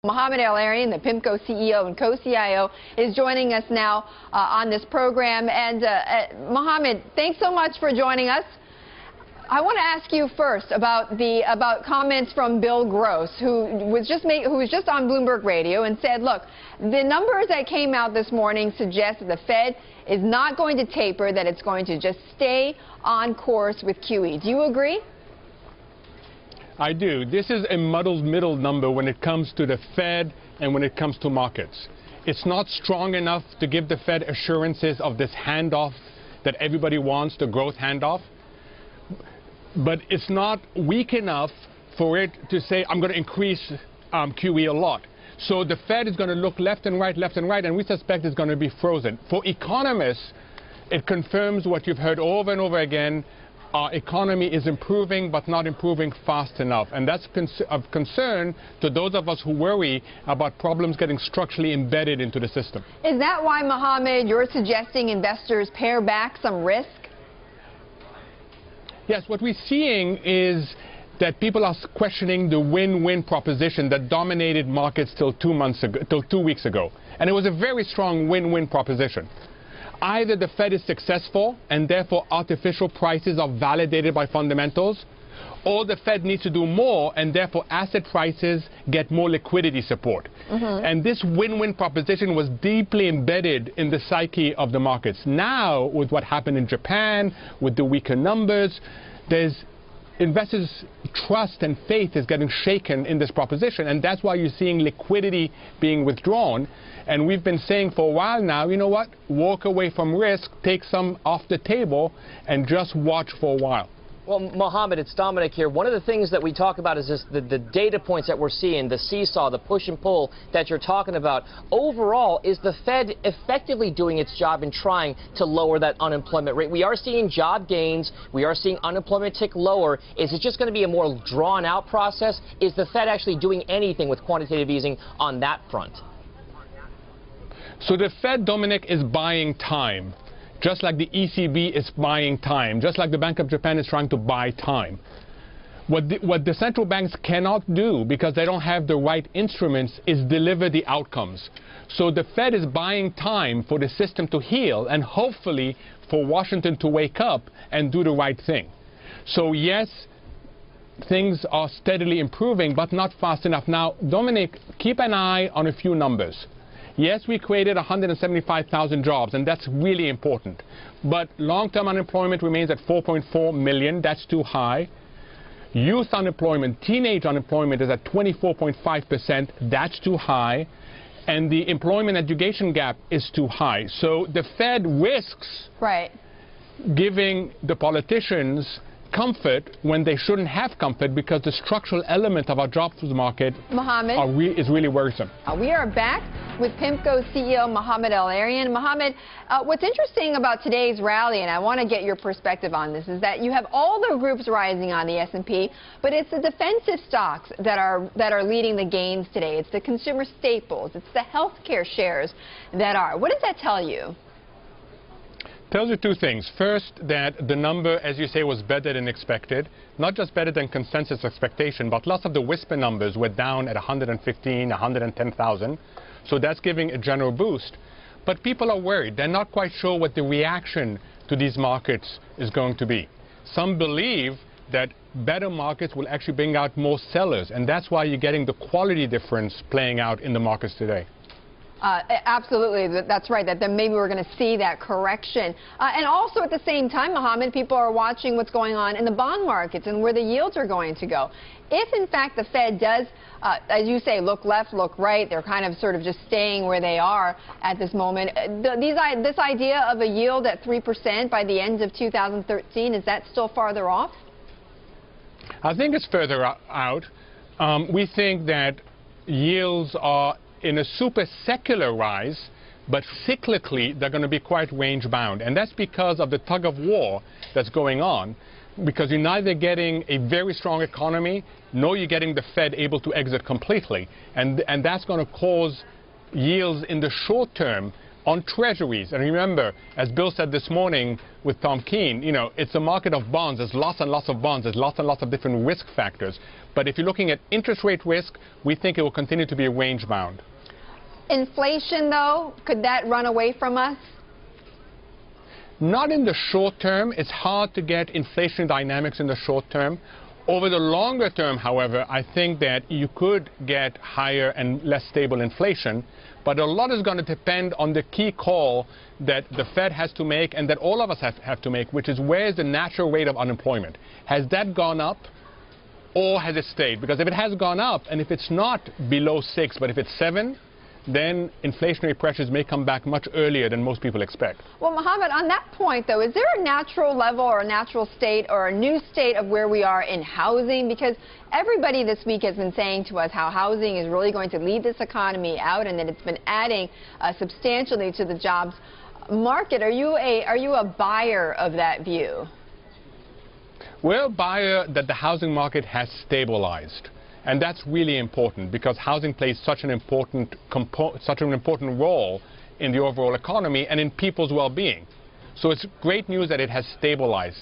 Mohamed Erian, the PIMCO CEO and co-CIO, is joining us now on this program. And Mohamed, thanks so much for joining us. I want to ask you first about comments from Bill Gross, who was just on Bloomberg Radio and said, look, the numbers that came out this morning suggest that the Fed is not going to taper, that it's going to just stay on course with QE. Do you agree? I do. This is a muddled middle number when it comes to the Fed and when it comes to markets. It's not strong enough to give the Fed assurances of this handoff that everybody wants, the growth handoff. But it's not weak enough for it to say, I'm going to increase QE a lot. So the Fed is going to look left and right, and we suspect it's going to be frozen. For economists, it confirms what you've heard over and over again. Our economy is improving, but not improving fast enough. And that's of concern to those of us who worry about problems getting structurally embedded into the system. Is that why, Mohamed, you're suggesting investors pare back some risk? Yes, what we're seeing is that people are questioning the win-win proposition that dominated markets till 2 weeks ago. And it was a very strong win-win proposition. Either the Fed is successful and therefore artificial prices are validated by fundamentals, or the Fed needs to do more and therefore asset prices get more liquidity support. And this win-win proposition was deeply embedded in the psyche of the markets. Now, with what happened in Japan, with the weaker numbers, there's investors' trust and faith is getting shaken in this proposition, and that's why you're seeing liquidity being withdrawn. And we've been saying for a while now, you know what, walk away from risk, take some off the table, and just watch for a while. Well, Mohamed, it's Dominic here. One of the things that we talk about is the data points that we're seeing, the seesaw, the push and pull that you're talking about. Overall, is the Fed effectively doing its job in trying to lower that unemployment rate? We are seeing job gains. We are seeing unemployment tick lower. Is it just going to be a more drawn-out process? Is the Fed actually doing anything with quantitative easing on that front? So the Fed, Dominic, is buying time. Just like the ECB is buying time, just like the Bank of Japan is trying to buy time. What the central banks cannot do, because they don't have the right instruments, is deliver the outcomes. So the Fed is buying time for the system to heal and hopefully for Washington to wake up and do the right thing. So yes, things are steadily improving, but not fast enough. Now, Dominic, keep an eye on a few numbers. Yes, we created 175,000 jobs, and that's really important. But long-term unemployment remains at 4.4 million. That's too high. Youth unemployment, teenage unemployment is at 24.5%. That's too high. And the employment education gap is too high. So the Fed risks giving the politicians comfort when they shouldn't have comfort, because the structural element of our jobs market is really worrisome. We are back with PIMCO CEO Mohamed Erian. Mohamed, what's interesting about today's rally, and I want to get your perspective on this, is that you have all the groups rising on the S&P, but it's the defensive stocks that are leading the gains today. It's the consumer staples, it's the healthcare shares that are. What does that tell you? Tells you two things. First, that the number, as you say, was better than expected. Not just better than consensus expectation, but lots of the whisper numbers were down at 115, 110,000. So that's giving a general boost. But people are worried. They're not quite sure what the reaction to these markets is going to be. Some believe that better markets will actually bring out more sellers, and that's why you're getting the quality difference playing out in the markets today. Absolutely, that's right, that then maybe we're going to see that correction. And also at the same time, Mohamed, people are watching what's going on in the bond markets and where the yields are going to go. If, in fact, the Fed does, as you say, look left, look right, they're kind of sort of just staying where they are at this moment. This idea of a yield at 3% by the end of 2013, is that still farther off? I think it's further out. We think that yields are in a super secular rise, but cyclically they're going to be quite range bound. And that's because of the tug of war that's going on, because you're neither getting a very strong economy, nor you're getting the Fed able to exit completely. And that's going to cause yields in the short term on treasuries. And remember, as Bill said this morning with Tom Keene, it's a market of bonds. There's lots and lots of bonds. There's lots and lots of different risk factors. But if you're looking at interest rate risk, we think it will continue to be range bound. Inflation, though, could that run away from us? Not in the short term. It's hard to get inflation dynamics in the short term. Over the longer term, however, I think that you could get higher and less stable inflation, but a lot is going to depend on the key call that the Fed has to make and that all of us have to make, which is where is the natural rate of unemployment? Has that gone up or has it stayed? Because if it has gone up and if it's not below 6, but if it's 7, then inflationary pressures may come back much earlier than most people expect. Well, Mohammed, on that point, though, is there a natural level or a natural state or a new state of where we are in housing? Because everybody this week has been saying to us how housing is really going to lead this economy out and that it's been adding substantially to the jobs market. Are you a buyer of that view? We're a buyer that the housing market has stabilized. And that's really important because housing plays such an important role in the overall economy and in people's well-being. So it's great news that it has stabilized.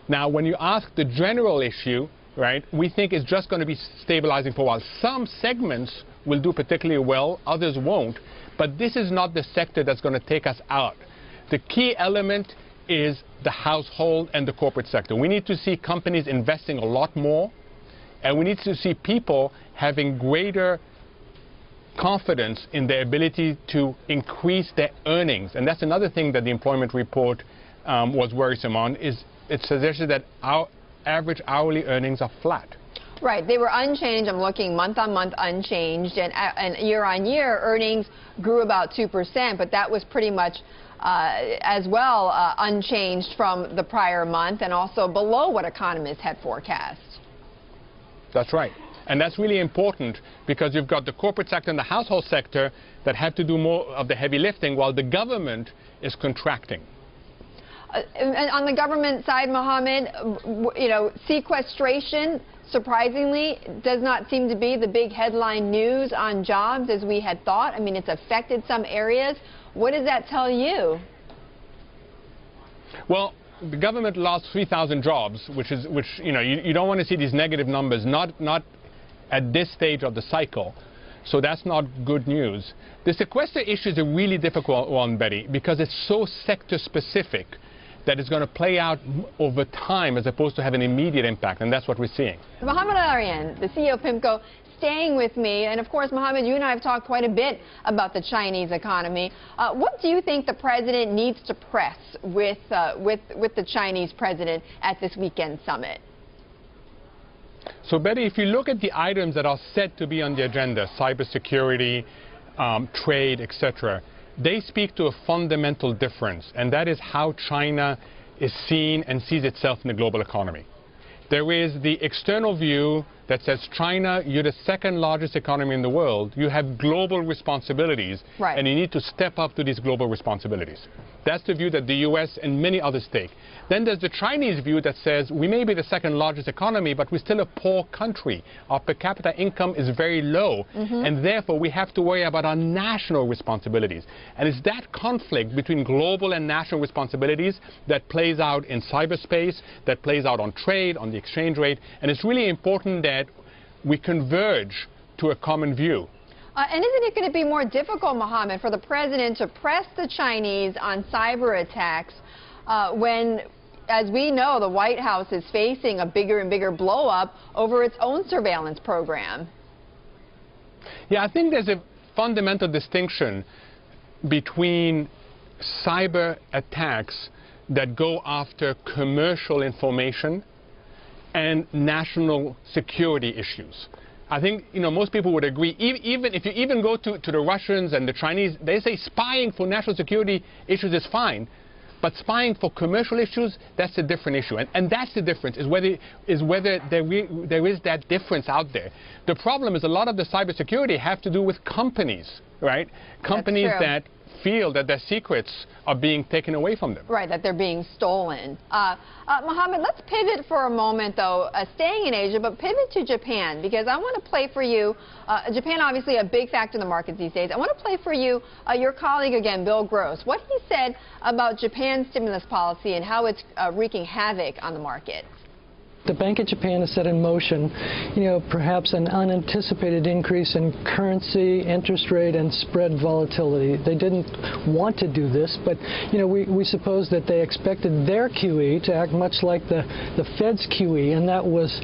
Now, when you ask the general issue, right, we think it's just going to be stabilizing for a while. Some segments will do particularly well, others won't. But this is not the sector that's going to take us out. The key element is the household and the corporate sector. We need to see companies investing a lot more. And we need to see people having greater confidence in their ability to increase their earnings. And that's another thing that the employment report was worrisome on, is it suggested that our average hourly earnings are flat. Right. They were unchanged. I'm looking month on month unchanged. And year on year, earnings grew about 2%, but that was pretty much as well unchanged from the prior month and also below what economists had forecast. That's right. And that's really important because you've got the corporate sector and the household sector that have to do more of the heavy lifting while the government is contracting. And on the government side, Mohammed, sequestration, surprisingly, does not seem to be the big headline news on jobs as we had thought. I mean, it's affected some areas. What does that tell you? Well, the government lost 3,000 jobs, which you don't want to see these negative numbers, not at this stage of the cycle. So that's not good news. The sequester issue is a really difficult one, Betty, because it's so sector specific that it's going to play out over time as opposed to have an immediate impact, and that's what we're seeing. Mohammed Erian, the CEO of PIMCO, staying with me, and of course, Mohammed, you and I have talked quite a bit about the Chinese economy. What do you think the president needs to press with the Chinese president at this weekend summit? So, Betty, if you look at the items that are set to be on the agenda, cybersecurity, trade, etc., they speak to a fundamental difference, and that is how China is seen and sees itself in the global economy. There is the external view that says, China, you're the second largest economy in the world. You have global responsibilities, right, and you need to step up to these global responsibilities. That's the view that the U.S. and many others take. Then there's the Chinese view that says, we may be the second largest economy, but we're still a poor country. Our per capita income is very low, and therefore we have to worry about our national responsibilities. And it's that conflict between global and national responsibilities that plays out in cyberspace, that plays out on trade, on the exchange rate, and it's really important that we converge to a common view. And isn't it going to be more difficult, Mohammed, for the president to press the Chinese on cyber attacks when, as we know, the White House is facing a bigger and bigger blow-up over its own surveillance program? Yeah, I think there's a fundamental distinction between cyber attacks that go after commercial information and national security issues. I think, most people would agree, even if you even go to the Russians and the Chinese, they say spying for national security issues is fine. But spying for commercial issues, that's a different issue. And that's the difference, is whether there is that difference out there. The problem is a lot of the cybersecurity have to do with companies, right? Companies that feel that their secrets are being taken away from them. Right, that they're being stolen. Mohammed, let's pivot for a moment, though, staying in Asia, but pivot to Japan, because I want to play for you, Japan obviously a big factor in the markets these days. I want to play for you your colleague again, Bill Gross, what he said about Japan's stimulus policy and how it's wreaking havoc on the market. The Bank of Japan has set in motion, perhaps an unanticipated increase in currency, interest rate, and spread volatility. They didn't want to do this, but, we suppose that they expected their QE to act much like the Fed's QE, and that was,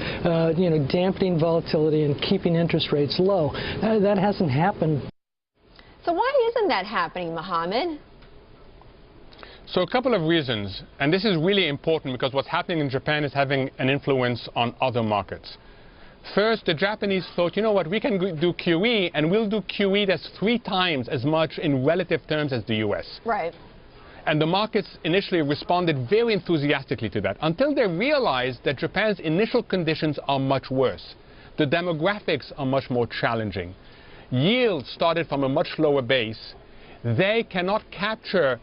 dampening volatility and keeping interest rates low. That hasn't happened. So why isn't that happening, Mohammed? So a couple of reasons, and this is really important because what's happening in Japan is having an influence on other markets. First, the Japanese thought, you know what, we can do QE, and we'll do QE that's 3 times as much in relative terms as the US. Right. And the markets initially responded very enthusiastically to that, until they realized that Japan's initial conditions are much worse. The demographics are much more challenging. Yields started from a much lower base. They cannot capture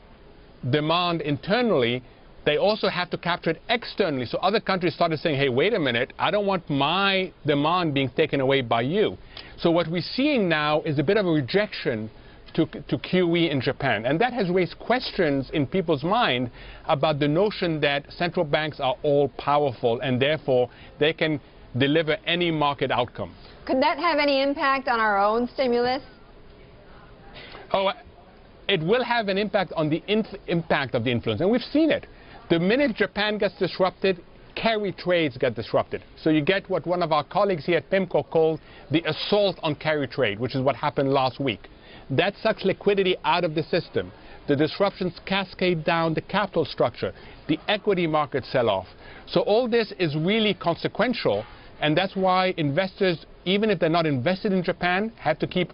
demand internally, they also have to capture it externally. So other countries started saying, hey, wait a minute, I don't want my demand being taken away by you. So what we're seeing now is a bit of a rejection to QE in Japan. And that has raised questions in people's mind about the notion that central banks are all powerful and therefore they can deliver any market outcome. Could that have any impact on our own stimulus? Oh, it will have an impact on the impact of the influence, and we've seen it. The minute Japan gets disrupted, carry trades get disrupted. So you get what one of our colleagues here at PIMCO called the assault on carry trade, which is what happened last week. That sucks liquidity out of the system. The disruptions cascade down the capital structure. The equity markets sell off. So all this is really consequential, and that's why investors, even if they're not invested in Japan, have to keep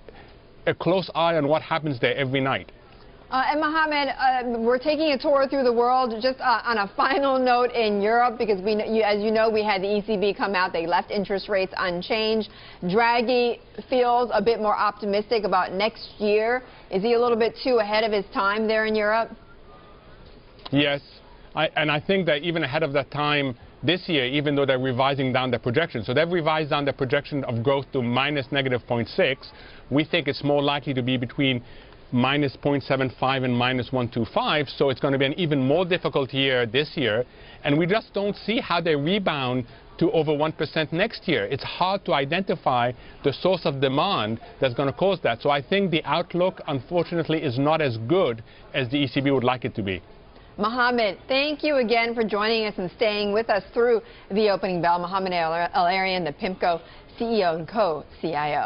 a close eye on what happens there every night. And Mohammed, we're taking a tour through the world. Just on a final note in Europe, because as you know, we had the ECB come out. They left interest rates unchanged. Draghi feels a bit more optimistic about next year. Is he a little bit too ahead of his time there in Europe? Yes, and I think that even ahead of that time this year, even though they're revising down their projection. So they've revised down their projection of growth to -0.6. We think it's more likely to be between -0.75 and -1.25, so it's going to be an even more difficult year this year, and we just don't see how they rebound to over 1% next year. It's hard to identify the source of demand that's going to cause that. So I think the outlook, unfortunately, is not as good as the ECB would like it to be. Mohammed, thank you again for joining us and staying with us through the opening bell. Mohammed Erian, the PIMCO CEO and co-CIO.